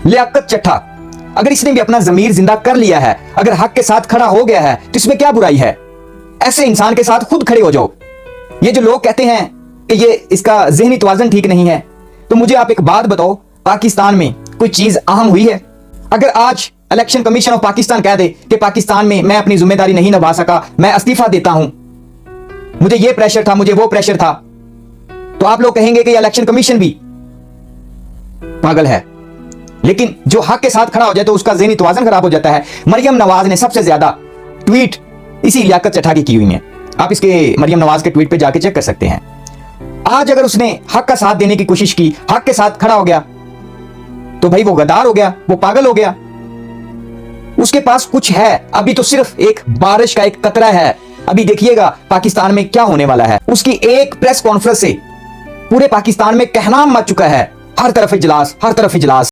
लियाकत चट्टा, अगर इसने भी अपना जमीर जिंदा कर लिया है, अगर हक के साथ खड़ा हो गया है तो इसमें क्या बुराई है? ऐसे इंसान के साथ खुद खड़े हो जाओ। ये जो लोग कहते हैं कि ये इसका ज़हनी तवाज़ुन ठीक नहीं है, तो मुझे आप एक बात बताओ, पाकिस्तान में कोई चीज अहम हुई है? अगर आज इलेक्शन कमीशन ऑफ पाकिस्तान कह दे कि पाकिस्तान में मैं अपनी जिम्मेदारी नहीं निभा सका, मैं इस्तीफा देता हूं, मुझे ये प्रेशर था, मुझे वो प्रेशर था, तो आप लोग कहेंगे कि इलेक्शन कमीशन भी पागल है। लेकिन जो हक के साथ खड़ा हो जाए तो उसका ज़हनी तवाज़ुन खराब हो जाता है। मरियम नवाज ने सबसे ज्यादा ट्वीट इसी लियाकत चट्टा की हुई है। आप इसके मरियम नवाज के ट्वीट पे जाके चेक कर सकते हैं। आज अगर उसने हक का साथ देने की कोशिश की, हक के साथ खड़ा हो गया, तो भाई वो गद्दार हो गया, वो पागल हो गया। उसके पास कुछ है, अभी तो सिर्फ एक बारिश का एक कतरा है। अभी देखिएगा पाकिस्तान में क्या होने वाला है। उसकी एक प्रेस कॉन्फ्रेंस से पूरे पाकिस्तान में कहनाम मच चुका है, हर तरफ इजलास, हर तरफ इजलास।